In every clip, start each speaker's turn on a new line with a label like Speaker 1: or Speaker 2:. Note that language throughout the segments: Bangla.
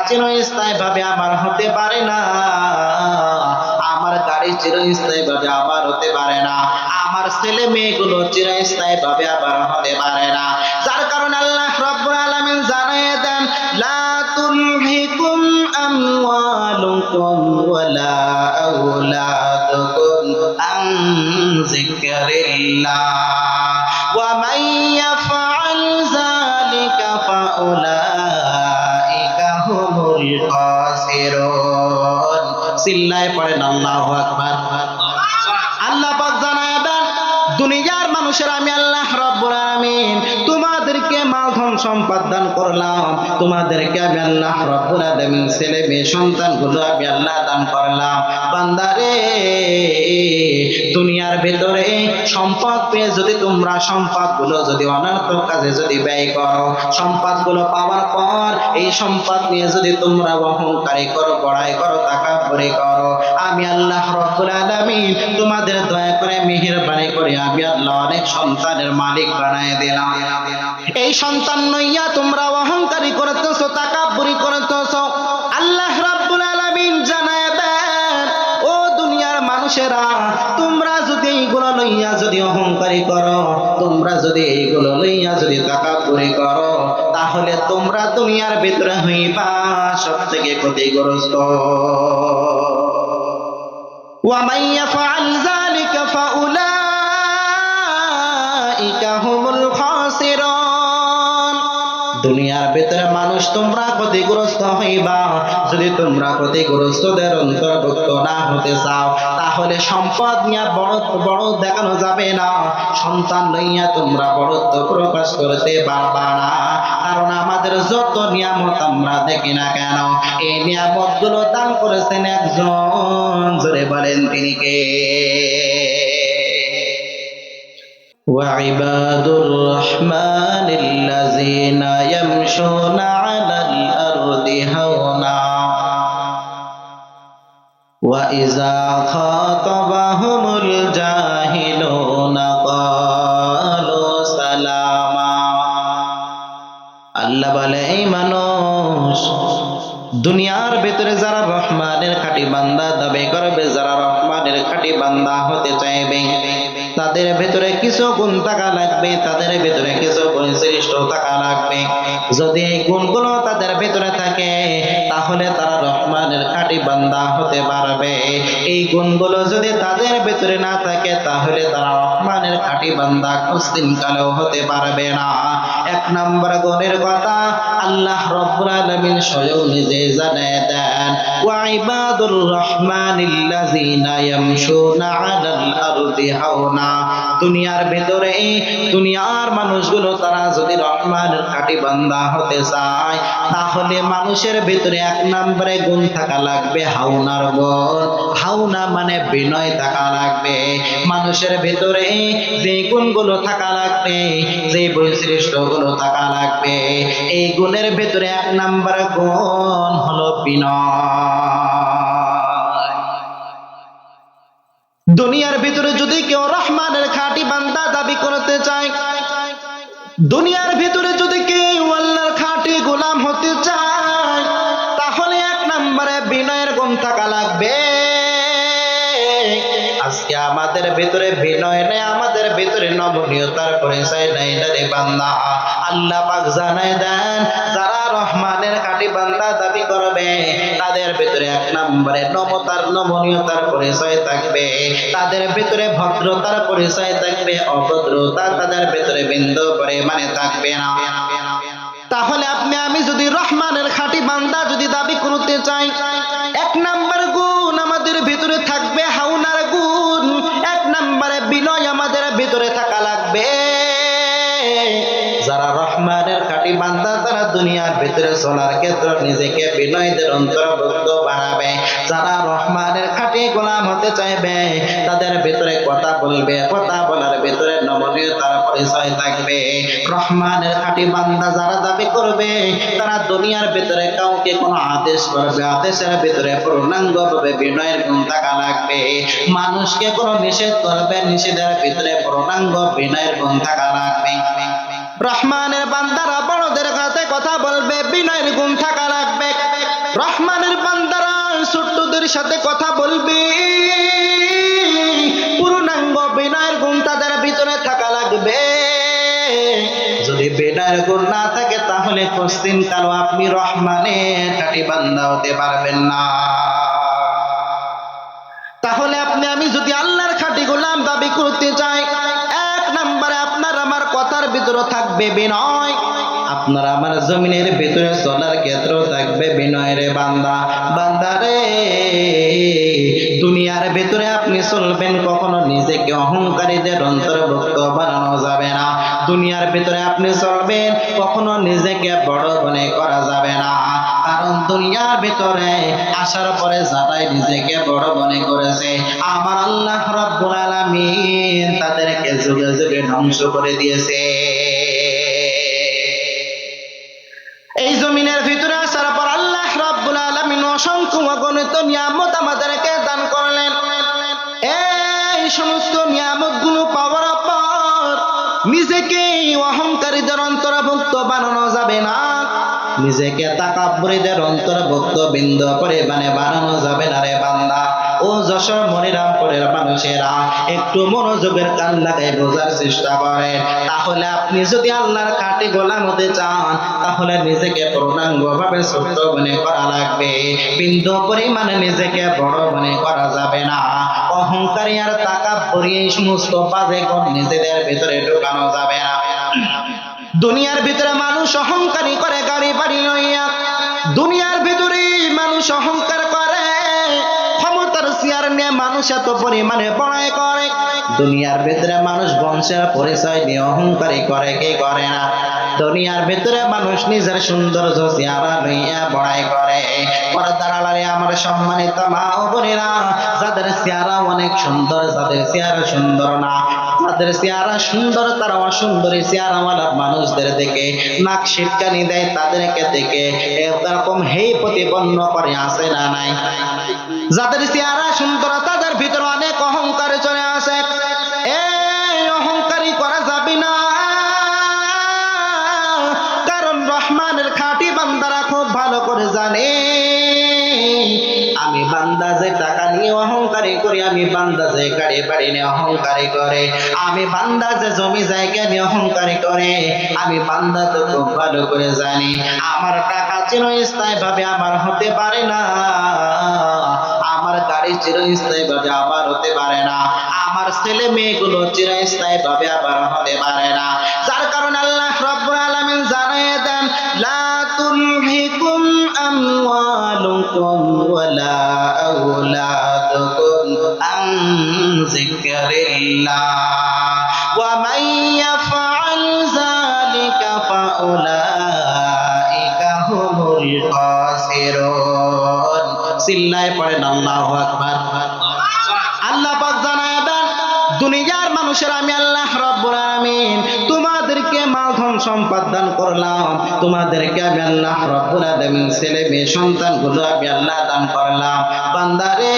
Speaker 1: চিরস্থায়ী ভাবে আমার হতে পারে না, আমার গাড়ি চিরস্থায়ী ভাবে আমার হতে পারে না, আমার ছেলে মেয়েগুলো চিরস্থায়ী ভাবে আবার হতে পারে না। যার কারণে আল্লাহ রাব্বুল আলামিন জানিয়ে দেন, লা তুলহিকুম আমওয়ালুকুম ওয়ালা আওলাদুকুম আন যিকরিল্লাহ ওয়া মান ইয়াফআল যালিকা ফাউলাইকা হুমুল খাসিরুন। চিল্লায়ে পড়েন আল্লাহু আকবার। আল্লাহ পাক জানায় দেন, দুনিয়ার মানুষের আমি আল্লাহ রাব্বুল আলামিন তোমাদেরকে মাল ধন সম্পদ দান করলাম, তোমাদেরকে আমি আল্লাহ রাব্বুল আলামিন ছেলে মেয়ে সন্তানগুলো আমি আল্লাহ দান করলাম। বান্দারে, দুনিয়ার ভিতরে সম্পদ পেয়ে যদি তোমরা সম্পদগুলো যদি অনর্থক কাজে যদি ব্যয় করো, সম্পদগুলো পাওয়ার পর এই সম্পদ নিয়ে যদি তোমরা অহংকারী করো, বড়াই করো, তাকাব্বুরি করো, আমি আল্লাহ রাব্বুল আলামিন তোমাদের দয়া করে মেহেরবানি করে আমি আল্লাহ অনেক সন্তানের মালিক বানায় দিলাম। এই সন্তান নইয়া তোমরা অহংকারী করতেছো, তাকাব্বুরি করতেছো, আল্লাহ রাব্বুল আলামিন জানায় দেন, ও দুনিয়ার মানুষেরা, তোমরা যদি এইগুলো লইয়া যদি অহংকারী করো, তোমরা যদি এইগুলো লইয়া যদি তাকাব্বুরি করো, তাহলে তোমরা দুনিয়ার ভিতরে হইবা সবথেকে ক্ষতিগ্রস্ত। وَمَن يَفْعَلْ ذَلِكَ فَأُولَئِكَ هُمُ الْخَاسِرُونَ। দুনিয়ার ভিতরে মানুষ তোমরা ক্ষতিগ্রস্ত হইবা। যদি তোমরা ক্ষতিগ্রস্তদের অন্তর্ভুক্ত না হতে চাও, তাহলে সম্পদ নিয়ে বড় দেখানো যাবে না, সন্তান লইয়া তোমরা বড়ত্ব প্রকাশ করতে পারবা না। কারণ আমাদের যত নিয়ামত আমরা দেখি না কেন, এই নিয়ামত গুলো দান করেছেন একজন, জোরে বলেন তিনি কে? وعباد الرحمن الذين يمشون على الأرض هونا وإذا خاطبهم الجاهلون قالوا سلاما। আল্লাহ বলে, এই মানুষ, দুনিয়ার ভিতরে যারা রহমানের খাঁটি বান্দা দাবি করবে, যারা রহমানের খাঁটি বান্দা হতে চাইবে, তাদের ভেতরে কিছু গুণ থাকা লাগবে, তাদের ভেতরে কিছু বৈশিষ্ট্য থাকা লাগবে। যদি এই গুণগুলো তাদের ভেতরে থাকে, তাহলে তারা রহমানের খাঁটি বান্দা হতে পারবে। এই গুণগুলো যদি তাদের ভেতরে না থাকে, তাহলে তারা রহমানের খাঁটি বান্দা কোনদিন কালেও হতে পারবে না। এক নম্বর গুণের কথা আল্লাহ রাব্বুল আলামিন স্বয়ং নিজে জানিয়ে দেন, ওয়া ইবাদুর রহমানিল্লাযিনা ইয়ামশুনা আলাল আরদি হাওনা। দুনিয়ার ভিতরে দুনিয়ার মানুষগুলো তারা যদি রহমানের খাঁটি বান্দা হতে চায়, তাহলে মানুষের ভিতরে এক নম্বরে গুণ থাকা লাগবে হাওনার গুণ। হাওনা মানে বিনয় থাকা লাগবে। মানুষের ভিতরে যে গুণগুলো থাকা লাগবে, যে বৈশিষ্ট্যগুলো থাকা লাগবে, এই গুণের ভিতরে এক নম্বর গুণ হলো বিনয়। দুনিয়ার ভিতরে যদি কেউ রহমানের খাঁটি বান্দা দাবি করতে চায়, দুনিয়ার ভিতরে যদি কেউ আল্লাহর খাঁটি গোলাম হতে চায়, তাহলে এক নম্বরে বিনয়ের গুণ থাকা লাগবে। আজকে আমাদের ভিতরে বিনয় নেই, আমাদের ভিতরে নমনীয়তার পরিচয় নেই রে বান্দা। আল্লাহ পাক জানায় দেন, যারা রহমানের খাঁটি বান্দা দাবি করবে, তাদের ভিতরে এক নম্বরে নমনীয়তার পরিচয় থাকবে, তাদের ভিতরে ভদ্রতার পরিচয় থাকবে, অভদ্রতা তাদের ভিতরে বিন্দু পরিমাণে থাকবে না। তাহলে আপনি আমি যদি রহমানের খাঁটি বান্দা যদি দাবি করতে চাই, এক নম্বর গুণ আমাদের ভিতরে থাকবে হাওনার গুণ, এক নম্বরে বিনয় আমাদের ভিতরে থাকা লাগবে। যারা রহমানের খাঁটি বান্দা, তারা দুনিয়ার ভিতরে চলার ক্ষেত্রে নিজেকে বিনয়দের অন্তর্ভুক্ত বানাবে। যারা রহমানের খাঁটি গোলাম হতে চাইবে, তাদের ভিতরে কথা বলবে, কথা বলার ভিতরে নমনীয়তার পরিচয় থাকবে। রহমানের খাঁটি বান্দা যারা দাবি করবে, তারা দুনিয়ার ভিতরে কাউকে কোনো আদেশ করবে, আদেশের ভিতরে পূর্ণাঙ্গভাবে বিনয়ের গুণ থাকা লাগবে। মানুষকে কোনো নিষেধ করবে, নিষেধের ভিতরে পূর্ণাঙ্গ বিনয়ের গুণ থাকা লাগবে। রহমানের বান্দারা বড়দের কাছে কথা বলবে, বিনয়ের গুণ থাকা লাগবে। রহমানের বান্দারা ছোট্টদের সাথে কথা বলবে, পূর্ণাঙ্গ বিনয়ের গুণ তাদের ভিতরে থাকা লাগবে। যদি বিনয়ের গুণ না থাকে তাহলে কোশ্চিন কালো আপনি রহমানের খাঁটি বান্দা হতে পারবেন না। তাহলে আপনি আমি যদি আল্লাহর খাঁটি গোলাম দাবি করতে চাই, এক নম্বরে আপনার আমার কথার ভিতরে থাকবে বিনয়, আপনার আমার জমিনের ভিতরে চলার ক্ষেত্রেও থাকবে বিনয়ের বান্দা। বান্দারে দুনিয়ার ভিতরে আপনি চলবেন, কখনো নিজেকে অহংকারীদের অন্তর্ভুক্ত বানানো যাবে না। দুনিয়ার ভিতরে আপনি চলবেন, কখনো নিজেকে বড় মনে করা যাবে না। কারণ দুনিয়ার ভিতরে আসার পরে যারাই নিজেকে বড় মনে করেছে, আমার আল্লাহ রাব্বুল আলামিন তাদেরকে যুগে যুগে ধ্বংস করে দিয়েছে। এই জমিনের ভিতরে আসার পর আল্লাহ রাব্বুল আলামিন অসংখ্য অগণিত নিয়ামত আমাদেরকে দান করলেন। এই সমস্ত নিয়ামতগুলো পাওয়ার পর নিজেকে অহংকারীদের অন্তর্ভুক্ত বানানো যাবে না, নিজেকে তাকাব্বুরীদের অন্তর্ভুক্ত বিন্দু পরিমাণে বানানো যাবে না রে বান্দা। ও যশোর মনিরামপুরের মানুষেরা, একটু মনোযোগের কান লাগাই বোঝার চেষ্টা করেন। তাহলে আপনি যদি আল্লাহর খাঁটি গোলাম হতে চান, তাহলে নিজেকে পূর্ণাঙ্গ ভাবে ছোট মনে করা লাগবে, বিন্দু পরিমাণে নিজেকে বড় মনে করা যাবে না। অহংকারী আর তাকাব্বুরী এই সমস্ত বাজে গুণ নিজেদের ভিতরে ঢোকানো যাবে না। দুনিয়ার ভিতরে মানুষ অহংকারী করে গাড়ি বাড়ি লইয়া, দুনিয়ার ভিতরে মানুষ অহংকার করে ক্ষমতার চেয়ার নিয়ে মানুষ এত পরিমাণে বড়াই করে। দুনিয়ার ভিতরে মানুষ বংশের পরিচয় নিয়ে অহংকারী করে, কে করে না? দুনিয়ার ভিতরে মানুষ নিজের সৌন্দর্য চেহারা লইয়া বড়াই করে। পর্দার আড়ালে আমার সম্মানিত মা ও বোনেরা, যাদের চেহারা অনেক সুন্দর, যাদের চেহারা সুন্দর না, যাদের চেহারা সুন্দর তারা অসুন্দরী চেহারাওয়ালা মানুষদের দেখে নাক সিটকানি দেয়, তাদেরকে দেখে এরকম হেই প্রতিপন্ন করে, আসে না নাই? যাদের চেহারা সুন্দর তাদের ভিতরে অনেক অহংকার চলে আসে। এই অহংকারী করা যাবে না, কারণ রহমানের খাঁটি বান্দারা খুব ভালো করে জানে আমি বান্দা যে টাকা নিয়ে অহংকারী করি, আমি বান্দা যে গাড়ি বাড়ি নিয়ে অহংকারী করে, আমি বান্দা যে জমি জায়গা নিয়ে অহংকারী করে, আমি বান্দা তো খুব ভালো করে জানি আমার টাকা চিরস্থায়ী ভাবে আমার হতে পারে না, আমার গাড়ি চিরস্থায়ী ভাবে আবার হতে পারে না, আমার ছেলে মেয়েগুলো চিরস্থায়ী ভাবে আবার হতে পারে না। যার কারণে আল্লাহ রাব্বুল আলামিন জানিয়ে দেন, লা তুলহিকুম আমওয়ালুকুম ওয়ালা আওলাদুকুম আন যিকরিল্লাহ ওয়া মান ইয়াফআল যালিকা ফাউলাইকা হুমুল খাসিরুন। চিল্লায়ে পড়েন আল্লাহু আকবার। আল্লাহ পাক জানায় দেন, দুনিয়ার মানুষেরা আমি আল্লাহ রাব্বুল আলামিন তোমাদেরকে মাল ধন সম্পদ দান করলাম, তোমাদেরকে আমি আল্লাহ রাব্বুল আলামিন ছেলে মেয়ে সন্তানগুলো আমি আল্লাহ দান করলাম। বান্দারে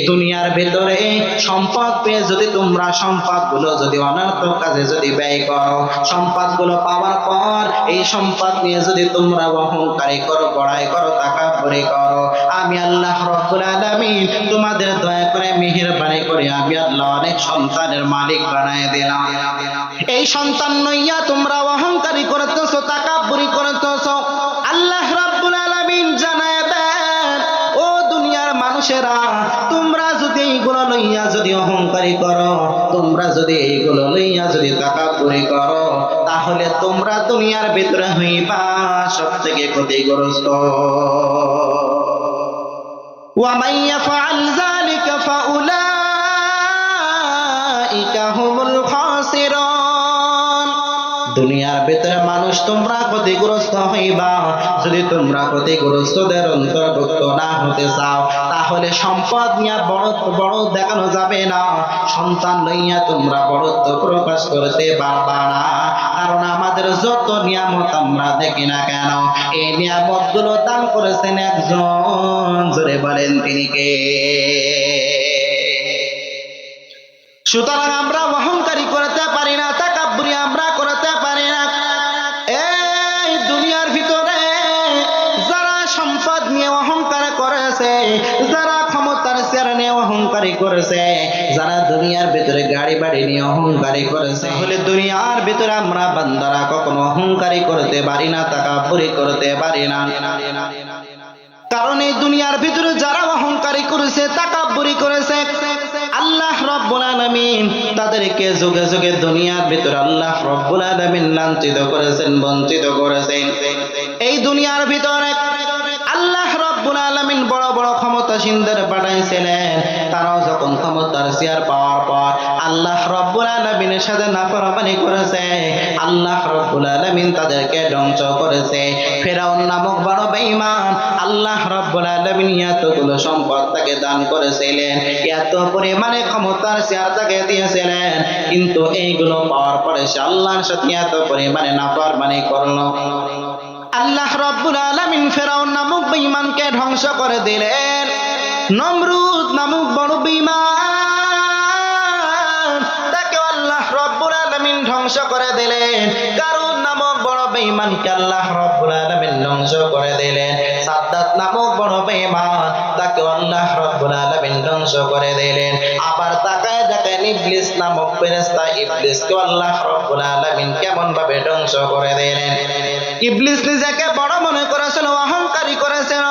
Speaker 1: দুনিয়ার ভিতরে সম্পদ পেয়ে যদি তোমরা সম্পদগুলো যদি অনর্থক কাজে যদি ব্যয় করো, সম্পদগুলো পাওয়ার পর এই সম্পদ নিয়ে যদি তোমরা অহংকারী করো, বড়াই করো, তাকাব্বুরি করো, আমি আল্লাহ রাব্বুল আলামিন তোমাদের দয়া করে মেহেরবানি করে আমি আল্লাহ অনেক সন্তানের মালিক বানায় দিলাম। এই সন্তান নইয়া তোমরা অহংকারী করতেছো, তাকাব্বুরি করতেছো, আল্লাহ রাব্বুল আলামিন জানায় দেন, ও দুনিয়ার মানুষেরা, তোমরা যদি এইগুলো লইয়া যদি অহংকারী করো, তোমরা যদি এইগুলো লইয়া যদি তাকাব্বুরি করো, তাহলে তোমরা দুনিয়ার ভিতরে হইবা সবথেকে ক্ষতিগ্রস্ত। ওয়া মান ইয়াফআল যালিকা ফাউলাইকা হুমুল খাসিরুন। দুনিয়ার ভিতরে মানুষ তোমরা ক্ষতিগ্রস্ত হইবা। যদি তোমরা ক্ষতিগ্রস্তদের অন্তর্ভুক্ত না হতে চাও, তাহলে সম্পদ নিয়ে বড় দেখানো যাবে না, সন্তান লইয়া তোমরা বড়ত্ব প্রকাশ করতে পারবা না। কারণ আমাদের যত নিয়ামত আমরা দেখি না কেন, এই নিয়ামত গুলো দান করেছেন একজন, জোরে বলেন তিনি কে? সুতরাং আমরা অহংকারী করতে পারি না, তাকাব্বুরি আমরা করতে পারি না। এই দুনিয়ার ভিতরে যারা যারা ক্ষমতার চেয়ার নিয়ে অহংকারী করেছে, যারা দুনিয়ার ভিতরে গাড়ি বাড়ি নিয়ে অহংকারী করেছে, তাহলে দুনিয়ার ভিতরে আমরা বান্দারা কখনো অহংকারী করতে পারি না, তাকাব্বুরি করতে পারি না। কারণ এই দুনিয়ার ভিতরে যারা অহংকারী করেছে, তাকাব্বুরি করেছে, আল্লাহ রাব্বুল আলামিন তাদেরকে যুগে যুগে দুনিয়ার ভিতরে আল্লাহ রাব্বুল আলামিন লাঞ্ছিত করেছেন, বঞ্চিত করেছেন। এই দুনিয়ার ভিতরে আল্লাহ রাব্বুল আলামিন বড় বড় ক্ষমতাসীনদের পাঠাইছিলেন। তারাও যখন ক্ষমতার চেয়ার পাওয়ার পর আল্লাহ রাব্বুল আলামিনের সাথে নাফরমানি করেছে, আল্লাহ রাব্বুল আলামিন তাদেরকে ধ্বংস করেছে। ফিরআউন নামক বড় বেঈমান আল্লাহ রাব্বুল আলামিন এতগুলো সম্পদ তাকে দান করেছিলেন, এত পরিমাণে ক্ষমতার চেয়ার তাকে দিয়েছিলেন, কিন্তু এইগুলো পাওয়ার পরে সে আল্লাহর সাথে এত পরিমাণে নাফরমানি করলো। আল্লাহ রাব্বুল আলামিন ফিরআউন নামক বেঈমানকে ধ্বংস করে দিলেন। নমরুদ নামক বড় বেঈমান তাকে আল্লাহ রাব্বুল আলামিন ধ্বংস করে দিলেন। কারুন নামক বড় বেঈমানকে আল্লাহ রাব্বুল আলামিন ধ্বংস করে দিলেন। সাদ্দাত নামক বড় বেঈমান তাকে আল্লাহ রাব্বুল আলামিন ধ্বংস করে দিলেন। আবার তাকায় দেখেন ইবলিস নামক ফেরেশতা, ইবলিসকে আল্লাহ রাব্বুল আলামিন কেমন ভাবে ধ্বংস করে দিলেন। ইবলিস নিজেকে বড় মনে করেছিল, অহংকারী করেছিল,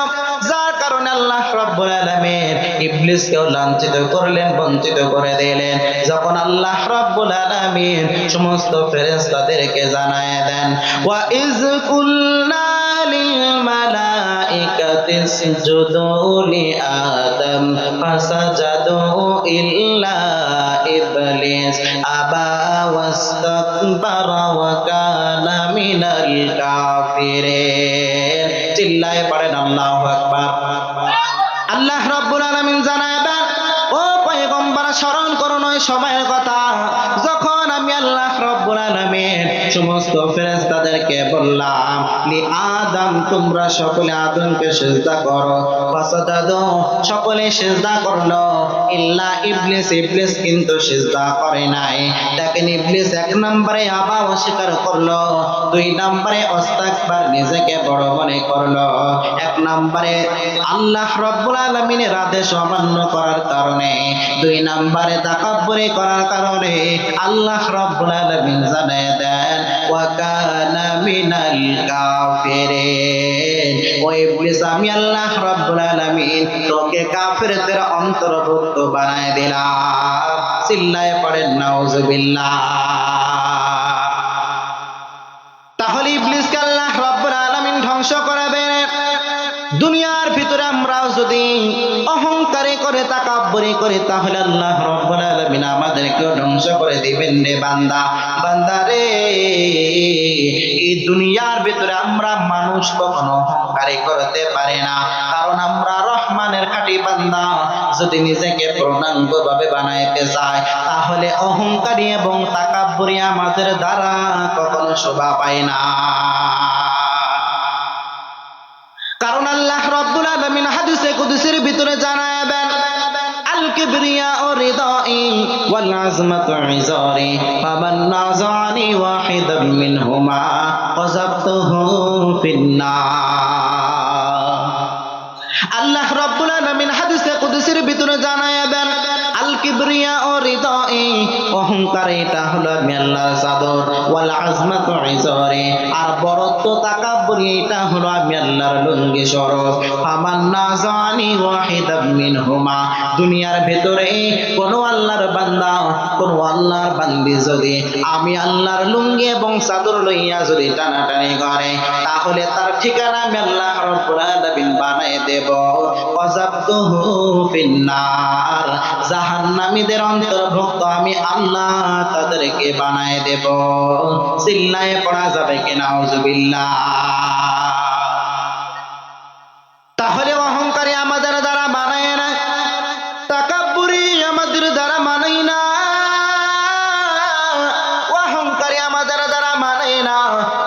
Speaker 1: যার কারণে আল্লাহ রাব্বুল আলামিন ইবলিসকেও লাঞ্ছিত করলেন, বঞ্চিত করে দিলেন। যখন আল্লাহ রাব্বুল আলামিন সমস্ত ফেরেশতাদেরকে জানায় দেন, ওয়া ইয কুলনা লিল মালাইকাতি ইসজুদু লি আদম ফাসাজাদু ইল্লা ইবলিস আবা ওয়াস্তাকবারা ওয়া কানা মিনাল কাফিরিন। চিল্লায়ে পড়েন আল্লাহু আকবার। আল্লাহ রাব্বুল আলামিন জানায় দেন, ও পয়গম্বর স্মরণ করুন ওই সময়ের কথা যখন আমি আল্লাহ রাব্বুল আলামিন সমস্ত ফেরেশতাদেরকে বললাম, লি আদম তোমরা সকলে আদমকে সিজদা করো, ফাসাদাদু সকলে সিজদা করলো, ইল্লা ইবলিস ইবলিস কিন্তু সিজদা করে নাই। দেখেন ইবলিস এক নম্বরে আবা অস্বীকার করলো, দুই নম্বরে ইস্তিকবার নিজেকে বড় মনে করলো, এক নম্বরে আল্লাহ রাব্বুল আলামিনের আদেশ অমান্য করার কারণে, দুই নম্বরে তাকাব্বুরি করার কারণে আল্লাহ রাব্বুল আলামিন জানায় দেন, ওয়া কানা মিনাল কাফিরিন। ও ইবলিস আমি আল্লাহ রাব্বুল আলামিন তোকে কাফেরদের অন্তর্ভুক্ত বানায় দিলাম। চিল্লায়ে পড়েন নাউজুবিল্লাহ। তাহলে ইবলিসকে আল্লাহ রাব্বুল আলামিন ধ্বংস করে দেন। দুনিয়ার ভিতরে আমরাও যদি অহংকারে করে তাকাব্বুরি করি, তাহলে আল্লাহ রাব্বুল আলামিন আমাদেরকেও ধ্বংস করে দিবেন রে বান্দা। বান্দা রে, এই দুনিয়ার ভিতরে আমরা মানুষ কখনো অহংকারে করতে পারে না, কারণ আমরা রহমানের খাঁটি বান্দা। যদি নিজেকে পূর্ণাঙ্গ ভাবে বানাইতে চাই, তাহলে অহংকারী এবং তাকাব্বুরি আমাদের দ্বারা কখনো শোভা পায় না। কারণ আল্লাহ রাব্বুল আলামিন হাদিসে কুদসির ভিতরে জানায় দেন, আল কিবরিয়া ও রিদাই ওয়াল আজমাতু ইজারি ফামান নাযানি ওয়াহিদাম মিনহুমা ওয়াযাবতুহু ফিন্নার। আল্লাহ রাব্বুল আলামিন হাদিসে কুদসির ভিতরে জানায় দেন, আল কিবরিয়া ও রিদাই অহংকার এটা হলো আমি আল্লাহর চাদর, ওয়াল আজমাতু ইজারি আর বড়ত্ব তাকাব্বুরি এটা হলো আমি আল্লাহর লুঙ্গি স্বরূপ। ফামান নাযানি ওয়াহিদাম মিনহুমা, দুনিয়ার ভিতরে কোন আল্লাহর বান্দা, কোন আল্লাহর বান্দি যদি আমি আল্লাহর লুঙ্গি এবং চাদর লইয়া যদি টানাটানি করে, তাহলে তার ঠিকানা আমি আল্লাহ রাব্বুল আলামিন বানায় দেব। ওয়াযাবতুহু ফিন্নার, জাহান্নামীদের অন্তর্ভুক্ত আমি আল্লাহ তাদেরকে বানায় দেব। চিল্লায়ে পড়া যাবে কি নাউজুবিল্লাহ। তাহলে অহংকারী আমাদের দ্বারা মানায় না, তাকাব্বুরি আমাদের দ্বারা মানায় না, অহংকারী আমাদের দ্বারা মানায় না।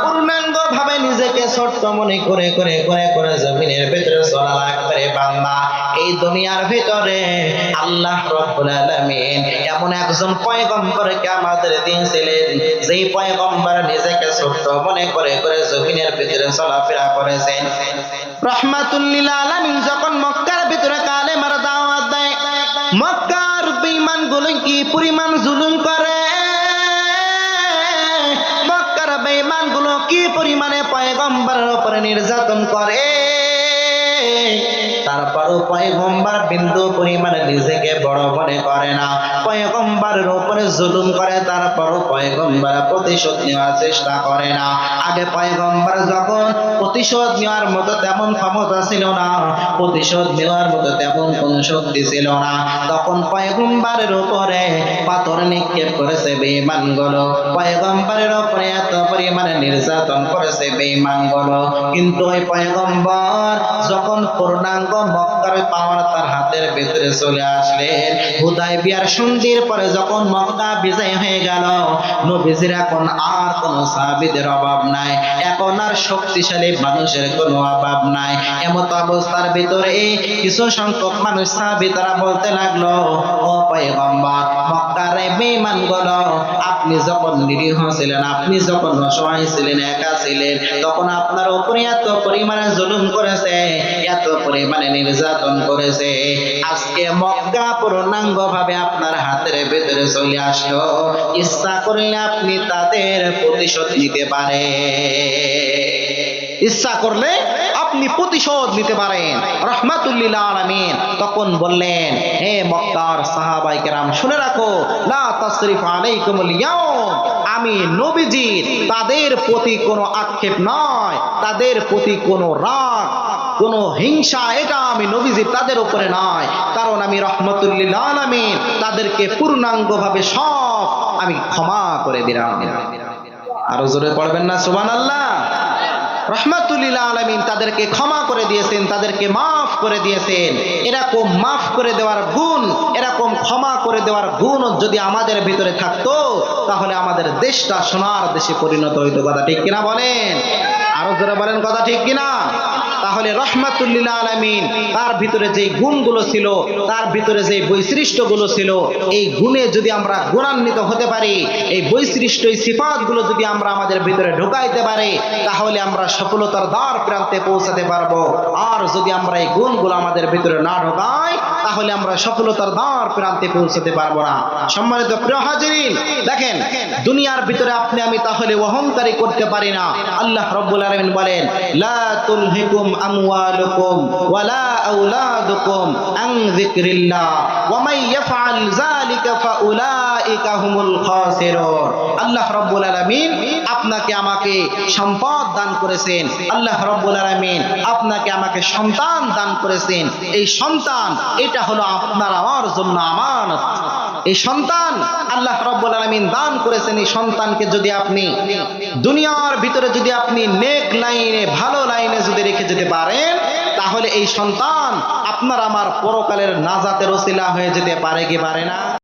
Speaker 1: পূর্ণাঙ্গ ভাবে নিজেকে ছোট্ট মনে করে করে করে করে জমিনের ভিতরে চলা লাগবে বান্দা। এই দুনিয়ার ভিতরে আল্লাহ রাব্বুল আলামিন এমন একজন পয়গম্বরকে আমাদের দিয়েছিলেন, যেই পয়গম্বর নিজেকে ছোট্ট মনে করে করে জমিনের ভিতরে চলাফেরা করেছেন। রাহমাতুল লিল আলামিন যখন মক্কার ভিতরে কালেমা মক্কার বেঈমানগুলো কি পরিমাণ জুলুম করে, মক্কার বেঈমানগুলো কি পরিমাণে পয়গম্বরের উপরে নির্যাতন করে, তারপরও পয়গম্বর বিন্দু পরিমাণে নিজেকে বড় মনে করে না, পয়গম্বরের উপরে জুলুম করে, তারপরও পয়গম্বর প্রতিশোধ নেওয়ার চেষ্টা করে না। আগে পয়গম্বর যখন প্রতিশোধ নেওয়ার মতো তেমন ক্ষমতা ছিল না, প্রতিশোধ নেওয়ার মতো তেমন কোন শক্তি ছিল না, তখন পয়গম্বরের উপরে পাথর নিক্ষেপ করেছে বেঈমানগুলো, পয়গম্বরের উপরে এত পরিমাণে নির্যাতন করেছে বেঈমানগুলো। কিন্তু ওই পয়গম্বর যখন পূর্ণাঙ্গ মক্কার পাওয়ার তার হাতের ভিতরে চলে আসলেন, হুদায়বিয়ার সন্ধির পরে যখন মক্কা বিজয় হয়ে গেল, নবীজির এখন আর কোন সাহাবীদের অভাব নাই, এখন আর শক্তিশালী মানুষের কোনো অভাব নাই। এমত অবস্থার ভিতরে কিছু সংখ্যক মানুষ সাহাবী তারা বলতে লাগলো, ও পয়গম্বর, মক্কার বেঈমানগুলো আপনি যখন নিরীহ ছিলেন, আপনি যখন অসহায় ছিলেন, একা ছিলেন, তখন আপনার উপরে এত পরিমাণে জুলুম করেছে, এত পরিমাণে নির্যাতন করেছে, আজকে মক্কা পূর্ণাঙ্গ ভাবে আপনার হাতের ভেতরে চলে আসলো, ইচ্ছা করলে আপনি তাদের প্রতিশোধ নিতে পারেন, ইচ্ছা করলে আপনি প্রতিশোধ নিতে পারেন। রাহমাতুল লিল আলামিন তখন বললেন, হে মক্কার সাহাবায়ে কেরাম শুনে রাখো, লা তাসরিফ আলাইকুমুল ইয়াউম, আমি নবীজি তাদের প্রতি কোনো আক্ষেপ নয়, তাদের প্রতি কোনো রাগ, কোন হিংসা, এটা আমি নবীজি তাদের উপরে নয়, কারণ আমি রাহমাতুল লিল আলামিন তাদেরকে পূর্ণাঙ্গভাবে সব আমি ক্ষমা করে দিলাম। আরো জোরে পড়বেন না সুবহানাল্লাহ? রাহমাতুল লিল আলামিন তাদেরকে ক্ষমা করে দিয়েছেন, তাদেরকে মাফ করে দিয়েছেন। এরকম মাফ করে দেওয়ার গুণ, এরকম ক্ষমা করে দেওয়ার গুণ যদি আমাদের ভিতরে থাকতো, তাহলে আমাদের দেশটা সোনার দেশে পরিণত হইতো। কথা ঠিক কিনা বলেন? আরো জোরে বলেন, কথা ঠিক কিনা? তাহলে রাহমাতুল লিল আলামিন তার ভিতরে যে গুণগুলো ছিল, তার ভিতরে যে বৈশিষ্ট্যগুলো ছিল, এই গুণে যদি আমরা গুণান্বিত হতে পারি, এই বৈশিষ্ট্য, এই সিফাতগুলো যদি আমরা আমাদের ভিতরে ঢুকাইতে পারি, তাহলে আমরা সফলতার দ্বার প্রান্তে পৌঁছাতে পারবো। আর যদি আমরা এই গুণগুলো আমাদের ভিতরে না ঢোকাই, তাহলে আমরা সফলতার দ্বার প্রান্তে পৌঁছাতে পারবো না। সম্মানিত প্রিয় হাজিরিন, দেখেন দুনিয়ার ভিতরে আপনি আমি তাহলে অহংকারী করতে পারি না। আল্লাহ রাব্বুল আলামিন বলেন, লা তুলহিকুম আমওয়ালুকুম ওয়ালা আওলাদুকুম আন যিকরিল্লাহ ওয়া মান ইয়াফআল যালিকা ফাউলাইকা হুমুল খাসিরুন। আল্লাহ রাব্বুল আলামিন আপনাকে আমাকে সম্পদ দান করেছেন, আল্লাহ রাব্বুল আলামিন আপনাকে আমাকে সন্তান দান করেছেন। এই সন্তান এটা হলো আপনার আমার জন্য আমানত। এই সন্তান আল্লাহ রাব্বুল আলামিন দান করেছেন। এই সন্তানকে যদি আপনি দুনিয়ার ভিতরে যদি আপনি নেক লাইনে, ভালো লাইনে যদি রেখে যেতে পারেন, তাহলে এই সন্তান আপনার আমার পরকালের নাজাতের ওসিলা হয়ে যেতে পারে কি পারে না?